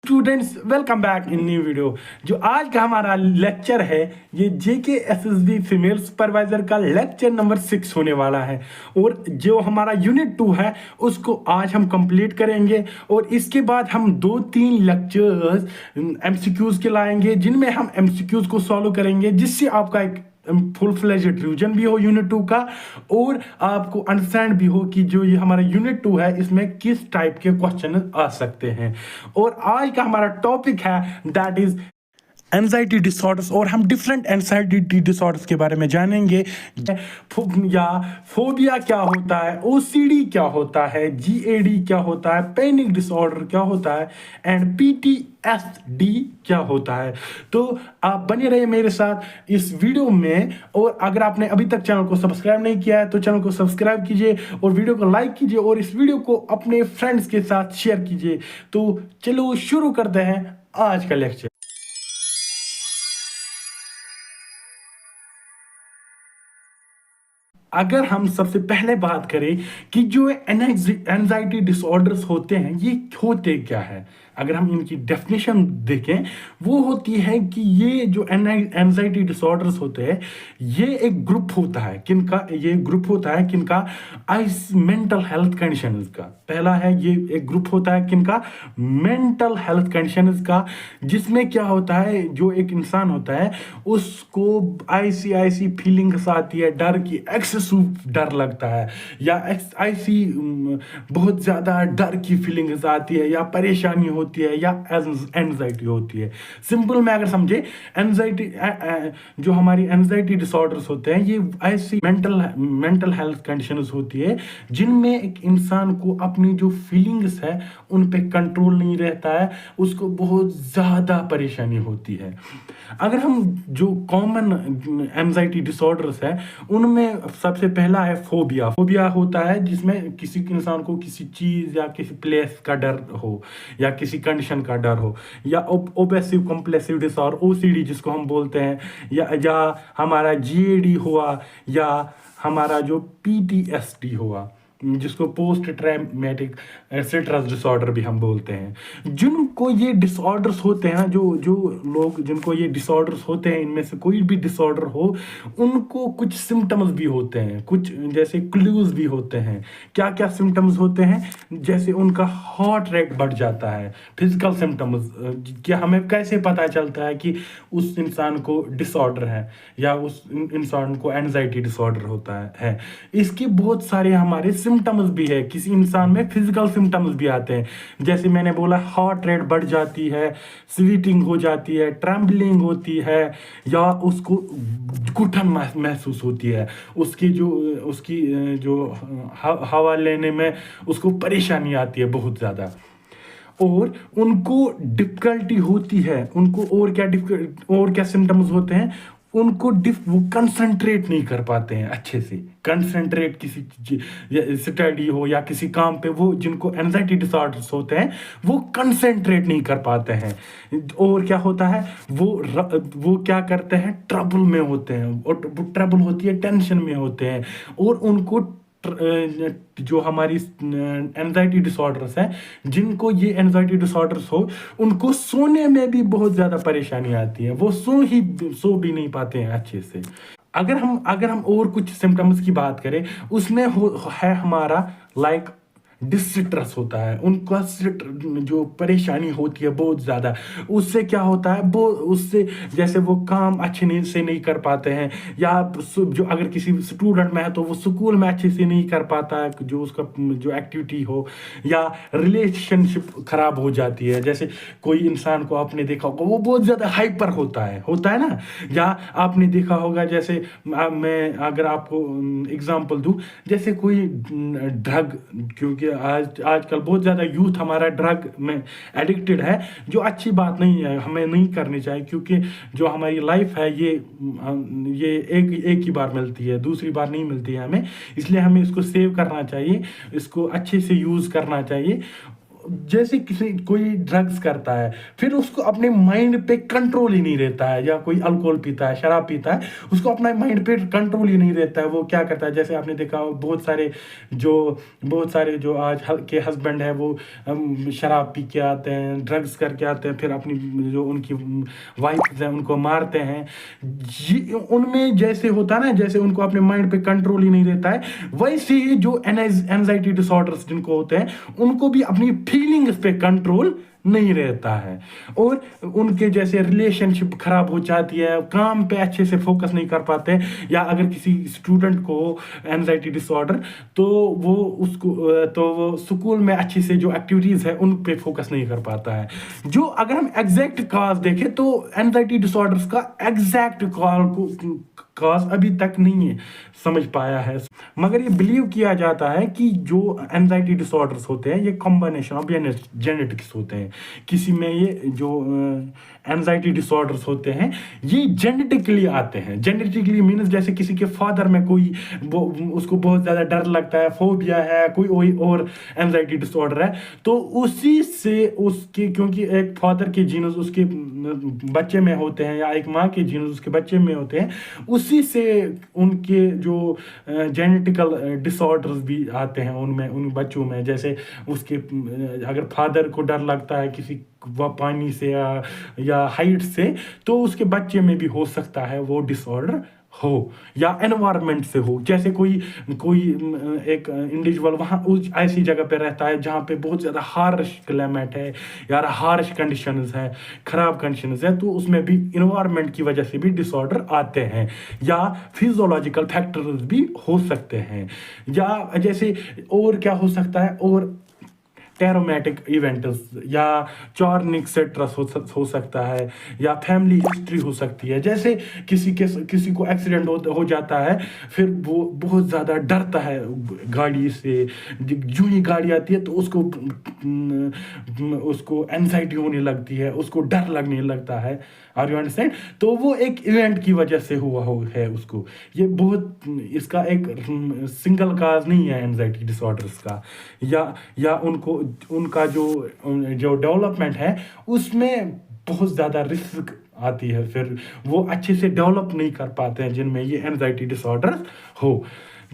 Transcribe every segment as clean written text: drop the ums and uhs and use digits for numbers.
Students welcome back in new video. जो आज का हमारा लेक्चर है ये जेके एसएसबी फीमेल सुपरवाइजर का लेक्चर नंबर 6 होने वाला है। और जो हमारा यूनिट 2 है उसको आज हम कंप्लीट करेंगे और इसके बाद हम 2-3 लेक्चर्स एमसीक्यूज के लाएंगे जिनमें हम एमसीक्यूज को सॉल्व करेंगे, जिससे आपका एक फुल फ्लेज्ड रिवीजन भी हो यूनिट 2 का और आपको अंडरस्टैंड भी हो कि जो ये हमारा यूनिट 2 है इसमें किस टाइप के क्वेश्चन आ सकते हैं। और आज का हमारा टॉपिक है दैट इज एंजाइटी डिसऑर्डर्स और हम डिफरेंट एंजाइटी डिसऑर्डर्स के बारे में जानेंगे। या फोबिया क्या होता है, ओसीडी क्या होता है, जीएडी क्या होता है, पैनिक डिसऑर्डर क्या होता है एंड पीटीएसडी क्या होता है। तो आप बने रहिए मेरे साथ इस वीडियो में। और अगर आपने अभी तक चैनल को सब्सक्राइब नहीं किया है तो चैनल को सब्सक्राइब कीजिए और वीडियो को लाइक कीजिए और इस वीडियो को अपने फ्रेंड्स के साथ शेयर कीजिए। तो चलो शुरू करते हैं आज का लेक्चर। अगर हम सबसे पहले बात करें कि जो एंजाइटी डिसऑर्डर्स होते हैं ये होते क्या है, अगर हम इनकी डेफिनेशन देखें वो होती है कि ये जो एंजाइटी डिसऑर्डर्स होते हैं ये एक ग्रुप होता है किनका, ये ग्रुप होता है किनका, आइस मेंटल हेल्थ कंडीशंस का। पहला है ये एक ग्रुप होता है किनका, मेंटल हेल्थ कंडीशंस का, जिसमें क्या होता है जो एक इंसान होता है उसको ऐसी फीलिंग्स आती है, डर की एक्सेसिव डर लगता है या ऐसी बहुत ज्यादा डर की फीलिंग्स आती है या परेशानी होती है या एंजाइटी होती है। सिंपल में अगर समझे एंजाइटी जो हमारी एंजाइटी डिसऑर्डर्स होते हैं ये ऐसी मेंटल हेल्थ कंडीशंस होती है जिनमें एक इंसान को अपनी जो फीलिंग्स है उन पे कंट्रोल नहीं रहता है, उसको बहुत ज्यादा परेशानी होती है। अगर हम जो कॉमन एंजाइटी डिसऑर्डर्स है उनमें सबसे पहला है फोबिया। फोबिया होता है जिसमें किसी इंसान को किसी चीज या किसी प्लेस का डर हो या किसी कंडीशन का डर हो, या ओबेसिव कंपल्सिव डिसऑर्डर ओसीडी जिसको हम बोलते हैं, या हमारा जीएडी हुआ, या हमारा जो पीटीएसडी हुआ जिसको पोस्ट ट्रॉमेटिक स्ट्रेस डिसऑर्डर भी हम बोलते हैं। जिनको ये डिसऑर्डर्स होते हैं, जो जो लोग जिनको ये डिसऑर्डर्स होते हैं, इनमें से कोई भी डिसऑर्डर हो उनको कुछ सिम्टम्स भी होते हैं, कुछ जैसे क्लूज भी होते हैं। क्या क्या सिम्टम्स होते हैं, जैसे उनका हार्ट रेट बढ़ जाता है, फिजिकल सिम्टम्स, क्या हमें कैसे पता चलता है कि उस इंसान को डिसऑर्डर है या उस इंसान को एंजाइटी डिसऑर्डर होता है। इसके बहुत सारे हमारे सिम्टम्स भी है, किसी इंसान में फिजिकल सिम्टम्स भी आते हैं, जैसे मैंने बोला हार्ट रेट बढ़ जाती है, स्वीटिंग हो जाती है, ट्रम्बलिंग होती है, या उसको घुटन महसूस होती है, उसकी जो हवा लेने में उसको परेशानी आती है बहुत ज़्यादा, और उनको डिफिकल्टी होती है। उनको और क्या सिम्टम्स होते हैं, उनको वो कंसंट्रेट नहीं कर पाते हैं अच्छे से, कंसंट्रेट किसी स्टडी हो या किसी काम पे, वो जिनको एंजाइटी डिसऑर्डर्स होते हैं वो कंसंट्रेट नहीं कर पाते हैं। और क्या होता है, वो क्या करते हैं, ट्रबल में होते हैं, और ट्रबल होती है टेंशन में होते हैं, और उनको जो हमारी एंजाइटी डिसऑर्डर्स हैं, जिनको ये एंजाइटी डिसऑर्डर्स हो उनको सोने में भी बहुत ज़्यादा परेशानी आती है, वो सो भी नहीं पाते हैं अच्छे से। अगर हम और कुछ सिम्टम्स की बात करें उसमें है हमारा लाइक डिस्ट्रेस होता है, उनका जो परेशानी होती है बहुत ज़्यादा, उससे क्या होता है, वो उससे जैसे वो काम अच्छे से नहीं कर पाते हैं, या जो अगर किसी स्टूडेंट में है तो वो स्कूल में अच्छे से नहीं कर पाता है जो उसका जो एक्टिविटी हो, या रिलेशनशिप खराब हो जाती है। जैसे कोई इंसान को आपने देखा होगा वो बहुत ज़्यादा हाइपर होता है ना, या आपने देखा होगा, जैसे मैं अगर आपको एग्जांपल दूं, जैसे कोई ड्रग, क्योंकि आजकल बहुत ज़्यादा यूथ हमारा ड्रग में एडिक्टेड है, जो अच्छी बात नहीं है, हमें नहीं करनी चाहिए, क्योंकि जो हमारी लाइफ है ये एक ही बार मिलती है, दूसरी बार नहीं मिलती है हमें, इसलिए हमें इसको सेव करना चाहिए, इसको अच्छे से यूज़ करना चाहिए। जैसे किसी कोई ड्रग्स करता है, फिर उसको अपने माइंड पे कंट्रोल ही नहीं रहता है, या कोई अल्कोहल पीता है, शराब पीता है, उसको अपना माइंड पे कंट्रोल ही नहीं रहता है, वो क्या करता है, जैसे आपने देखा हो, जो आज के हस्बैंड है वो शराब पी के आते हैं, ड्रग्स करके आते हैं, फिर अपनी जो उनकी वाइफ है उनको मारते हैं। उनमें जैसे होता है ना, जैसे उनको अपने माइंड पे कंट्रोल ही नहीं रहता है, वैसे ही जो एंजाइटी डिसऑर्डर्स जिनको होते हैं उनको भी अपनी फीलिंग्स पे कंट्रोल नहीं रहता है, और उनके जैसे रिलेशनशिप खराब हो जाती है, काम पे अच्छे से फोकस नहीं कर पाते, या अगर किसी स्टूडेंट को एंजाइटी डिसऑर्डर, तो वो स्कूल में अच्छी से जो एक्टिविटीज है उन पे फोकस नहीं कर पाता है। जो अगर हम एग्जैक्ट कॉज देखें तो एंजाइटी डिसऑर्डर्स का एग्जैक्ट कॉज अभी तक नहीं है समझ पाया है, मगर ये बिलीव किया जाता है कि जो एंजाइटी डिसऑर्डर्स होते हैं ये कॉम्बिनेशन ऑफ जेनेटिक्स होते हैं। किसी में ये जो एंजाइटी डिसऑर्डर्स होते हैं ये जेनेटिकली आते हैं। जेनेटिकली मीन्स जैसे किसी के फादर में कोई उसको बहुत ज़्यादा डर लगता है, फोबिया है, कोई और एंजाइटी डिसऑर्डर है, तो उसी से उसके, क्योंकि एक फादर के जीन्स उसके बच्चे में होते हैं या एक माँ के जीन्स उसके बच्चे में होते हैं, उसी से उनके जो जेनेटिकल डिसऑर्डर्स भी आते हैं उनमें, उन बच्चों में। जैसे उसके अगर फादर को डर लगता है किसी पानी से या हाइट से, तो उसके बच्चे में भी हो सकता है वो डिसऑर्डर हो, या एनवायरनमेंट से हो। जैसे कोई एक इंडिविजुअल वहाँ उस ऐसी जगह पे रहता है जहाँ पे बहुत ज़्यादा हार्श क्लाइमेट है या हार्श कंडीशंस है, ख़राब कंडीशंस है, तो उसमें भी इन्वायरमेंट की वजह से भी डिसऑर्डर आते हैं, या फिजियोलॉजिकल फैक्टर्स भी हो सकते हैं, या जैसे और क्या हो सकता है, और टेरोमेटिक इवेंट्स या चॉर्निक सेट्रस हो सकता है, या फैमिली हिस्ट्री हो सकती है। जैसे किसी को एक्सीडेंट हो जाता है, फिर वो बहुत ज़्यादा डरता है गाड़ी से, जो ही गाड़ी आती है तो उसको एंजाइटी होने लगती है, उसको डर लगने लगता है। Are you understand? तो वो एक इवेंट की वजह से हुआ है उसको। ये बहुत, इसका एक सिंगल काज नहीं है एंजाइटी डिसऑर्डर्स का, या उनका जो डेवलपमेंट है उसमें बहुत ज़्यादा रिस्क आती है, फिर वो अच्छे से डेवलप नहीं कर पाते हैं जिनमें ये एंजाइटी डिसऑर्डर हो।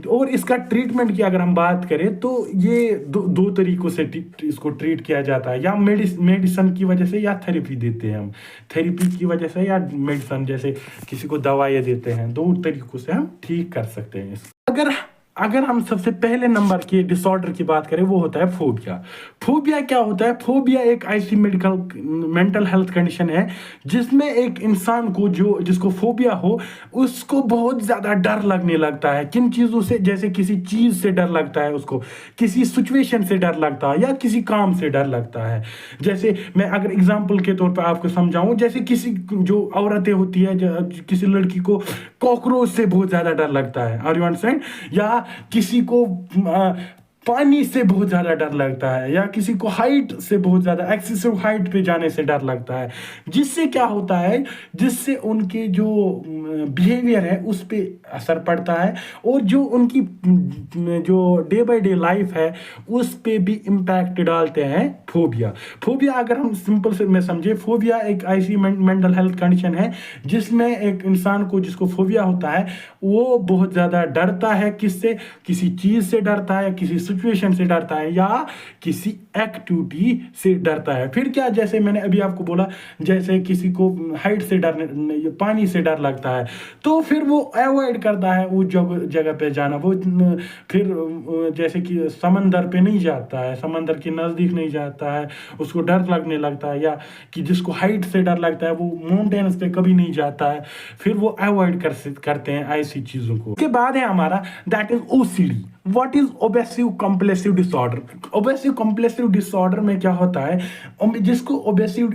और इसका ट्रीटमेंट की अगर हम बात करें तो ये दो तरीकों से इसको ट्रीट किया जाता है, या मेडिसिन की वजह से, या थेरेपी देते हैं हम, थेरेपी की वजह से, या मेडिसिन जैसे किसी को दवाइयाँ देते हैं। दो तरीकों से हम ठीक कर सकते हैं इसको। अगर हम सबसे पहले नंबर के डिसऑर्डर की बात करें वो होता है फोबिया। फोबिया क्या होता है? फोबिया एक ऐसी मेंटल हेल्थ कंडीशन है जिसमें एक इंसान को जिसको फोबिया हो उसको बहुत ज़्यादा डर लगने लगता है किन चीज़ों से, जैसे किसी चीज़ से डर लगता है उसको, किसी सिचुएशन से डर लगता है, या किसी काम से डर लगता है। जैसे मैं अगर एग्जाम्पल के तौर पर आपको समझाऊं, जैसे किसी जो औरतें होती है, किसी लड़की को कॉकरोच से बहुत ज़्यादा डर लगता है, आर यू अंडरस्टैंड, या किसी को पानी से बहुत ज़्यादा डर लगता है, या किसी को हाइट से बहुत ज़्यादा एक्सेसिव हाइट पे जाने से डर लगता है, जिससे क्या होता है, जिससे उनके जो बिहेवियर है उस पर असर पड़ता है, और जो उनकी जो डे बाय डे लाइफ है उस पे भी इम्पैक्ट डालते हैं फोबिया अगर हम सिंपल से में समझे, फोबिया एक ऐसी मेंटल हेल्थ कंडीशन है जिसमें एक इंसान को जिसको फोबिया होता है वो बहुत ज़्यादा डरता है, किससे, किसी चीज़ से डरता है, किसी सिचुएशन से डरता है, या किसी एक्टिविटी से डरता है। फिर क्या, जैसे मैंने अभी आपको बोला, जैसे किसी को हाइट से डरने, पानी से डर लगता है, तो फिर वो अवॉइड करता है वो जगह पे जाना। वो फिर जैसे कि समंदर पे नहीं जाता है, समंदर के नज़दीक नहीं जाता है, उसको डर लगने लगता है, या कि जिसको हाइट से डर लगता है वो माउंटेन्स पे कभी नहीं जाता है, फिर वो अवॉइड करते हैं ऐसी चीज़ों को। उसके बाद है हमारा that is OCD. What is obsessive compulsive disorder? Obsessive compulsive disorder में क्या होता है, जिसको ओबेसिव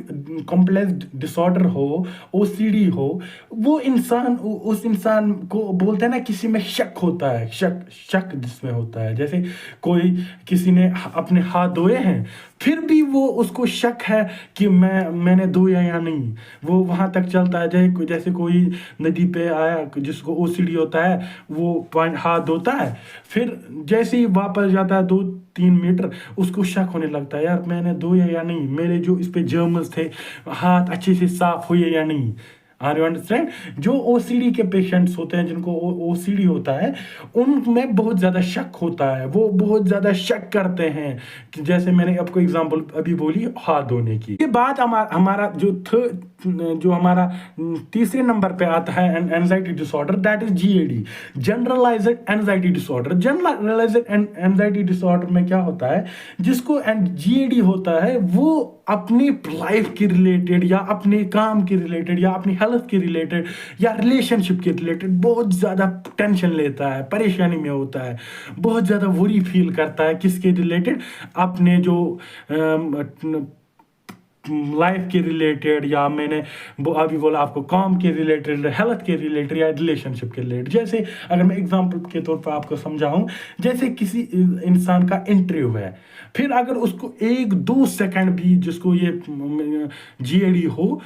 कंपल्सिव डिसऑर्डर हो, ओसीडी हो, वो इंसान, उस इंसान को बोलते हैं ना, किसी में शक होता है, शक जिसमें होता है। जैसे किसी ने अपने हाथ धोए हैं फिर भी वो उसको शक है कि मैंने धोया या नहीं। वो वहां तक चलता है, जैसे कोई नदी पे आया जिसको ओसीडी होता है, वो हाथ धोता है, फिर जैसे ही वापस जाता है 2-3 मीटर, उसको शक होने लगता है, यार मैंने धोया या नहीं, मेरे जो इस पे जर्म्स थे, हाथ अच्छे से साफ हुए या नहीं। Are you understand? जो ओसीडी के पेशेंट्स होते हैं, जिनको ओसीडी होता है, उनमें बहुत ज्यादा शक होता है, वो बहुत ज्यादा शक करते हैं कि जैसे मैंने आपको एग्जांपल अभी बोली हाथ धोने की। के बाद हमारा जो हमारा तीसरे नंबर पे आता है anxiety disorder, that is GAD, generalised anxiety disorder. Generalised anxiety disorder में क्या होता है, जिसको जीएडी होता है, वो अपनी लाइफ के रिलेटेड या अपने काम के रिलेटेड या अपनी हेल्थ के रिलेटेड या रिलेशनशिप के रिलेटेड बहुत ज़्यादा टेंशन लेता है, परेशानी में होता है, बहुत ज़्यादा वरी फील करता है, किसके रिलेटेड, अपने जो लाइफ के रिलेटेड, या मैंने वो अभी बोला आपको काम के रिलेटेड, हेल्थ के रिलेटेड या रिलेशनशिप के रिलेटेड। जैसे अगर मैं एग्जांपल के तौर पर आपको समझाऊं, जैसे किसी इंसान का इंटरव्यू है, फिर अगर उसको 1-2 सेकंड भी, जिसको ये जीएडी हो,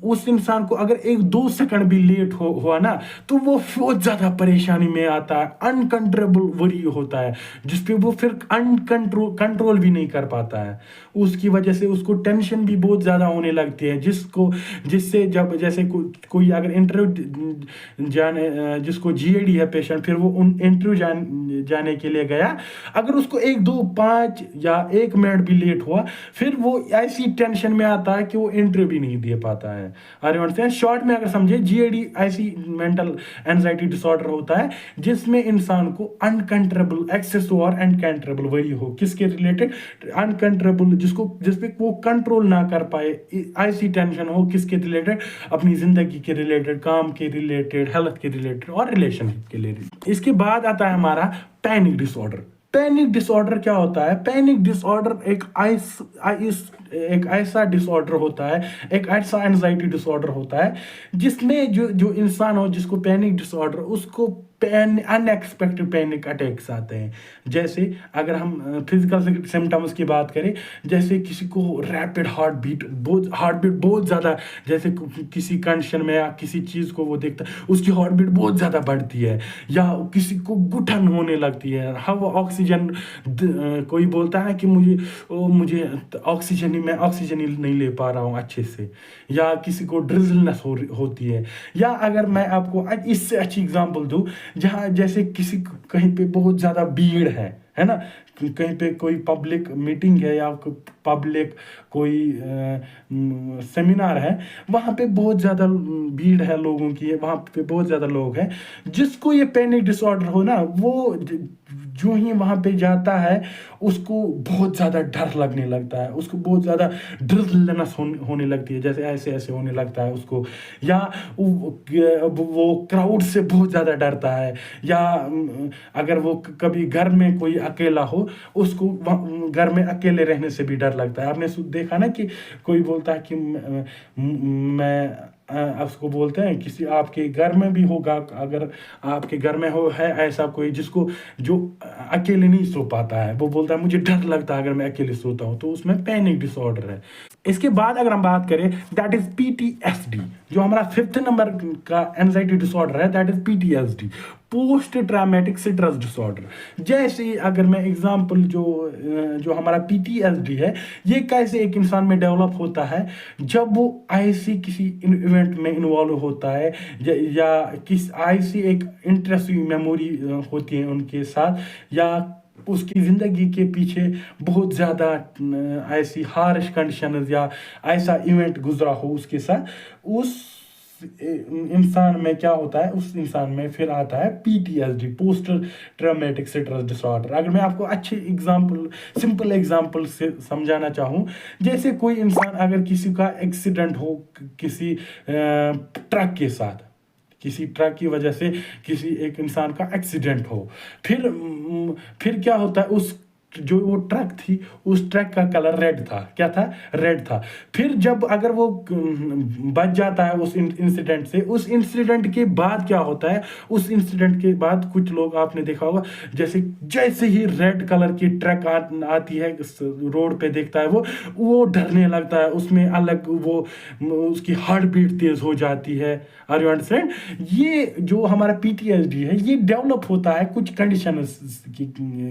उस इंसान को अगर 1-2 सेकंड भी लेट हुआ ना, तो वो बहुत ज्यादा परेशानी में आता है, अनकंट्रोलेबल वरी होता है, जिसपे वो फिर कंट्रोल भी नहीं कर पाता है। उसकी वजह से उसको टेंशन भी बहुत ज्यादा होने लगती है, जिससे जब जैसे कोई अगर इंटरव्यू जिसको जीएडी है पेशेंट, फिर वो उन इंटरव्यू जाने के लिए गया, अगर उसको 1-2-5 या 1 मिनट भी लेट हुआ, फिर वो ऐसी टेंशन में आता है कि वो इंटरव्यू भी नहीं दे पाता है। अरे अंडरस्टैंड? शॉर्ट में अगर समझे, जीएडी ऐसी मेंटल एंजाइटी डिसऑर्डर होता है जिसमें इंसान को अनकंट्रोलेबल एक्सेस और अनकंट्रोलेबल वही हो, किसके रिलेटेड, अनकंट्रोलेबल, जिसपे वो कंट्रोल ना कर पाए, ऐसी टेंशन हो, किसके रिलेटेड, अपनी जिंदगी के रिलेटेड, काम के रिलेटेड, हेल्थ के रिलेटेड और रिलेशनशिप के रिलेटेड। इसके बाद आता है हमारा पैनिक डिसऑर्डर। पैनिक डिसऑर्डर क्या होता है? पैनिक डिसऑर्डर एक ऐसा डिसऑर्डर होता है, एक ऐसा एंजाइटी डिसऑर्डर होता है, जिसमें जो इंसान हो, जिसको पैनिक डिसऑर्डर, उसको अनएक्सपेक्टेड पैनिक अटैक्स आते हैं। जैसे अगर हम फिजिकल सिम्टम्स की बात करें, जैसे किसी को रैपिड हार्ट बीट बहुत ज़्यादा, जैसे किसी कंडीशन में या किसी चीज़ को वो देखता है, उसकी हार्ट बीट बहुत ज़्यादा बढ़ती है, या किसी को घुटन होने लगती है, हवा ऑक्सीजन, कोई बोलता है कि मुझे मैं ऑक्सीजन ही नहीं ले पा रहा हूँ अच्छे से, या किसी को ड्रिजलनेस होती है। या अगर मैं आपको इससे अच्छी एग्जांपल दूं, जहाँ जैसे किसी कहीं पे बहुत ज़्यादा भीड़ है ना, कहीं पे कोई पब्लिक मीटिंग है या पब्लिक कोई सेमिनार है, वहाँ पे बहुत ज़्यादा भीड़ है लोगों की, वहाँ पे बहुत ज़्यादा लोग हैं, जिसको ये पैनिक डिसऑर्डर हो ना, वो जो ही वहाँ पे जाता है, उसको बहुत ज़्यादा डर लगने लगता है, उसको बहुत ज़्यादा ड्रिजलनेस होने लगती है, जैसे ऐसे ऐसे होने लगता है उसको, या वो क्राउड से बहुत ज़्यादा डरता है, या अगर वो कभी घर में कोई अकेला हो, उसको घर में अकेले रहने से भी डर लगता है। आपने देखा ना कि कोई बोलता है कि मैं उसको बोलते हैं, किसी आपके घर में भी होगा, अगर आपके घर में है ऐसा कोई जिसको जो अकेले नहीं सो पाता है, वो बोलता है मुझे डर लगता है अगर मैं अकेले सोता हूँ, तो उसमें पैनिक डिसऑर्डर है। इसके बाद अगर हम बात करें, दैट इज पीटीएसडी, जो हमारा 5th नंबर का एंजाइटी डिसऑर्डर है, that is PTSD, post traumatic stress disorder. जैसे अगर मैं एग्जांपल जो हमारा पीटीएसडी है, ये कैसे एक इंसान में डेवलप होता है, जब वो ऐसी किसी इवेंट में इन्वॉल्व होता है, या ऐसी एक इंटरेस्टिंग मेमोरी होती है उनके साथ, या उसकी ज़िंदगी के पीछे बहुत ज़्यादा ऐसी हार्श कंडीशंस या ऐसा इवेंट गुजरा हो उसके साथ, उस इंसान में क्या होता है, उस इंसान में फिर आता है PTSD, post traumatic stress disorder. अगर मैं आपको अच्छे एग्जांपल, सिंपल एग्जांपल से समझाना चाहूँ, जैसे कोई इंसान, अगर किसी का एक्सीडेंट हो किसी ट्रक के साथ, किसी ट्रक की वजह से किसी एक इंसान का एक्सीडेंट हो, फिर क्या होता है, उस जो वो ट्रक थी उस ट्रक का कलर रेड था। क्या था? रेड था। फिर जब अगर वो बच जाता है उस इंसिडेंट से, उस इंसिडेंट के बाद क्या होता है, उस इंसिडेंट के बाद कुछ लोग आपने देखा होगा, जैसे जैसे ही रेड कलर की ट्रक आती है रोड पे, देखता है वो डरने लगता है, उसमें अलग वो उसकी हार्ट बीट तेज हो जाती है। Are you understand? ये जो हमारा पीटीएसडी है ये डेवलप होता है कुछ कंडीशन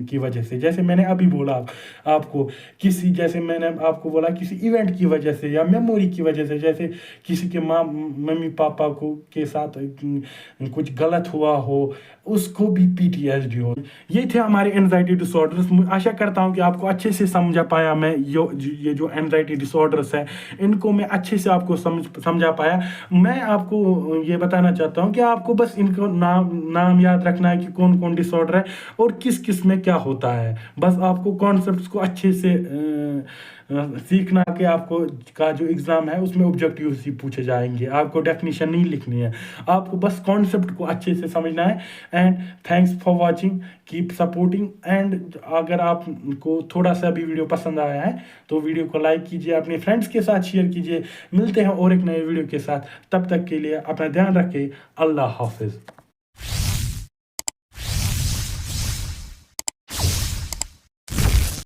की वजह से। जैसे मैंने अभी बोला आपको, किसी, जैसे मैंने आपको बोला किसी इवेंट की वजह से या मेमोरी की वजह से, जैसे किसी के माँ मम्मी पापा को के साथ कुछ गलत हुआ हो, उसको भी पीटीएसडी हो। ये थे हमारे एंजाइटी डिसऑर्डर्स। आशा करता हूँ कि आपको अच्छे से समझा पाया मैं। ये जो एंजाइटी डिसऑर्डर्स है इनको मैं अच्छे से आपको समझा पाया। मैं आपको ये बताना चाहता हूँ कि आपको बस इनको नाम याद रखना है कि कौन कौन डिसऑर्डर है और किस किस में क्या होता है। बस आपको कॉन्सेप्ट्स को अच्छे से सीखना कि आपको का जो एग्ज़ाम है उसमें ऑब्जेक्टिव ही पूछे जाएंगे। आपको डेफिनेशन नहीं लिखनी है, आपको बस कॉन्सेप्ट को अच्छे से समझना है। And thanks for watching, keep supporting. And अगर आपको थोड़ा सा भी वीडियो पसंद आया है तो वीडियो को लाइक कीजिए, अपने फ्रेंड्स के साथ शेयर कीजिए। मिलते हैं और एक नए वीडियो के साथ, तब तक के लिए अपना ध्यान रखें। अल्लाह हाफिज़।